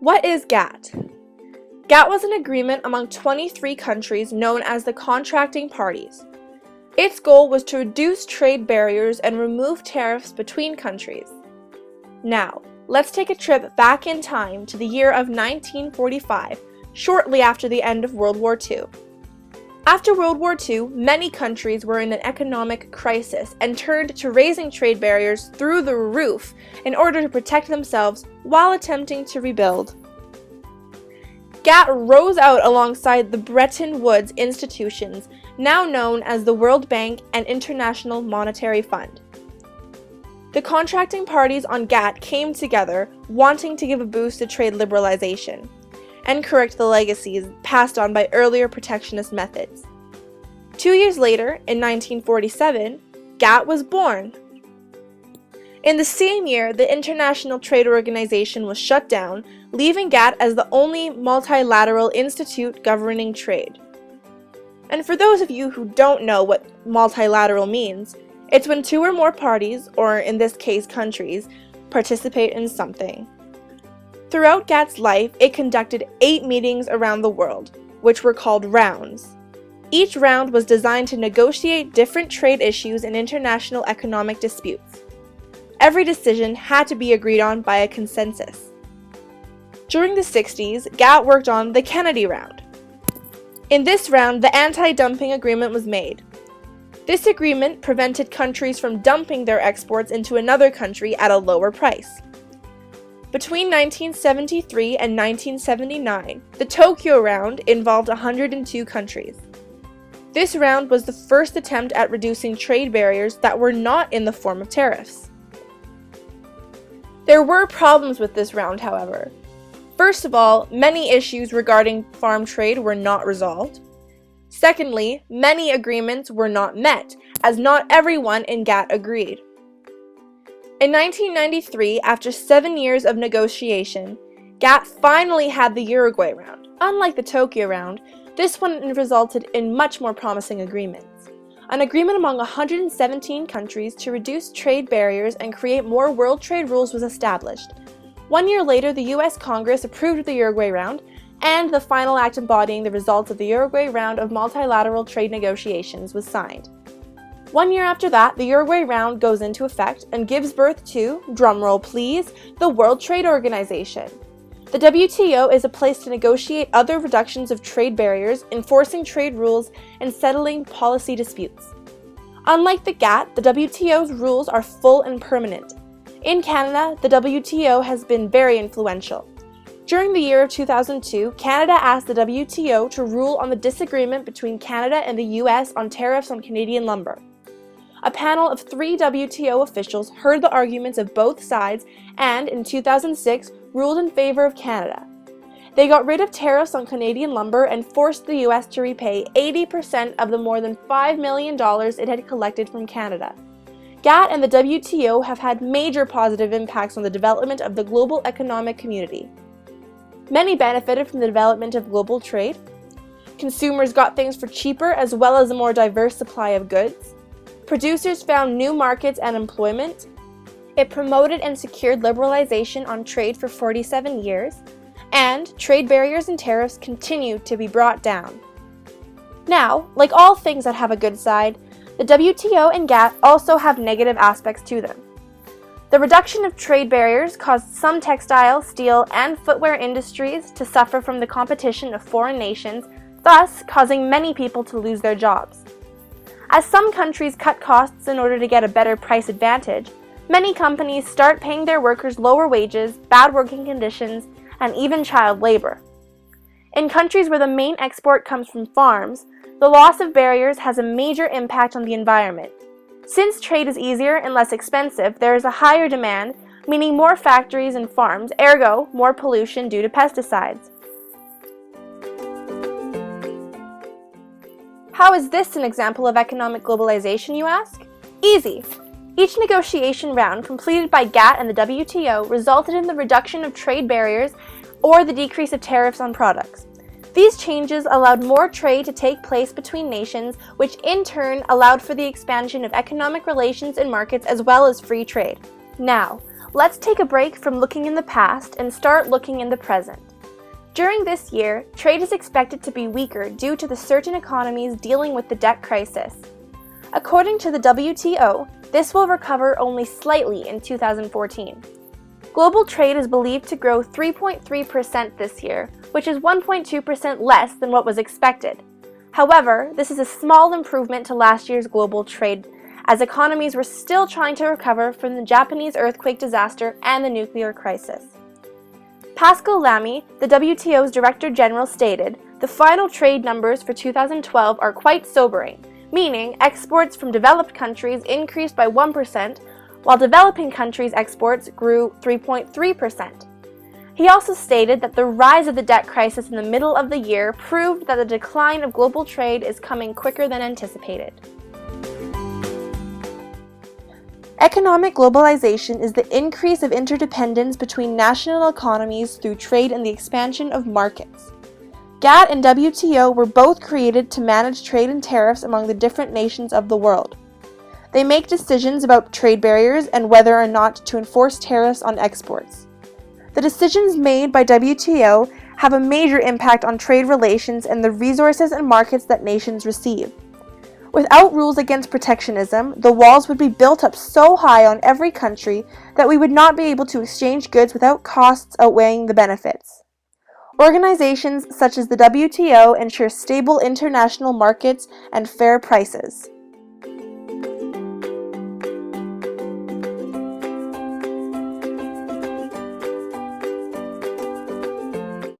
What is GATT? GATT was an agreement among 23 countries known as the contracting parties. Its goal was to reduce trade barriers and remove tariffs between countries. Now, let's take a trip back in time to the year of 1945, shortly after the end of World War II. After World War II, many countries were in an economic crisis and turned to raising trade barriers through the roof in order to protect themselves while attempting to rebuild. GATT rose out alongside the Bretton Woods institutions, now known as the World Bank and International Monetary Fund. The contracting parties on GATT came together, wanting to give a boost to trade liberalization and correct the legacies passed on by earlier protectionist methods. 2 years later, in 1947, GATT was born. In the same year, the International Trade Organization was shut down, leaving GATT as the only multilateral institute governing trade. And for those of you who don't know what multilateral means, it's when two or more parties, or in this case countries, participate in something. Throughout GATT's life, it conducted 8 meetings around the world, which were called rounds. Each round was designed to negotiate different trade issues and international economic disputes. Every decision had to be agreed on by a consensus. During the 60s, GATT worked on the Kennedy Round. In this round, the anti-dumping agreement was made. This agreement prevented countries from dumping their exports into another country at a lower price. Between 1973 and 1979, the Tokyo Round involved 102 countries. This round was the first attempt at reducing trade barriers that were not in the form of tariffs. There were problems with this round, however. First of all, many issues regarding farm trade were not resolved. Secondly, many agreements were not met, as not everyone in GATT agreed. In 1993, after 7 years of negotiation, GATT finally had the Uruguay Round. Unlike the Tokyo Round, this one resulted in much more promising agreements. An agreement among 117 countries to reduce trade barriers and create more world trade rules was established. 1 year later, the U.S. Congress approved the Uruguay Round, and the final act embodying the results of the Uruguay Round of multilateral trade negotiations was signed. 1 year after that, the Uruguay Round goes into effect and gives birth to, drumroll please, the World Trade Organization. The WTO is a place to negotiate other reductions of trade barriers, enforcing trade rules, and settling policy disputes. Unlike the GATT, the WTO's rules are full and permanent. In Canada, the WTO has been very influential. During the year of 2002, Canada asked the WTO to rule on the disagreement between Canada and the US on tariffs on Canadian lumber. A panel of 3 WTO officials heard the arguments of both sides and, in 2006, ruled in favor of Canada. They got rid of tariffs on Canadian lumber and forced the US to repay 80% of the more than $5 million it had collected from Canada. GATT and the WTO have had major positive impacts on the development of the global economic community. Many benefited from the development of global trade. Consumers got things for cheaper as well as a more diverse supply of goods. Producers found new markets and employment. It promoted and secured liberalization on trade for 47 years. And trade barriers and tariffs continued to be brought down. Now, like all things that have a good side, the WTO and GATT also have negative aspects to them. The reduction of trade barriers caused some textile, steel, and footwear industries to suffer from the competition of foreign nations, thus causing many people to lose their jobs. As some countries cut costs in order to get a better price advantage, many companies start paying their workers lower wages, bad working conditions, and even child labor. In countries where the main export comes from farms, the loss of barriers has a major impact on the environment. Since trade is easier and less expensive, there is a higher demand, meaning more factories and farms, ergo, more pollution due to pesticides. How is this an example of economic globalization, you ask? Easy. Each negotiation round completed by GATT and the WTO resulted in the reduction of trade barriers or the decrease of tariffs on products. These changes allowed more trade to take place between nations, which in turn allowed for the expansion of economic relations and markets as well as free trade. Now, Let's take a break from looking in the past and start looking in the present. During this year, trade is expected to be weaker due to the certain economies dealing with the debt crisis. According to the WTO, this will recover only slightly in 2014. Global trade is believed to grow 3.3% this year, which is 1.2% less than what was expected. However, this is a small improvement to last year's global trade, as economies were still trying to recover from the Japanese earthquake disaster and the nuclear crisis. Pascal Lamy, the WTO's Director General, stated, "The final trade numbers for 2012 are quite sobering, meaning exports from developed countries increased by 1%, while developing countries' exports grew 3.3%. He also stated that the rise of the debt crisis in the middle of the year proved that the decline of global trade is coming quicker than anticipated. Economic globalization is the increase of interdependence between national economies through trade and the expansion of markets. GATT and WTO were both created to manage trade and tariffs among the different nations of the world. They make decisions about trade barriers and whether or not to enforce tariffs on exports. The decisions made by WTO have a major impact on trade relations and the resources and markets that nations receive. Without rules against protectionism, the walls would be built up so high on every country that we would not be able to exchange goods without costs outweighing the benefits. Organizations such as the WTO ensure stable international markets and fair prices.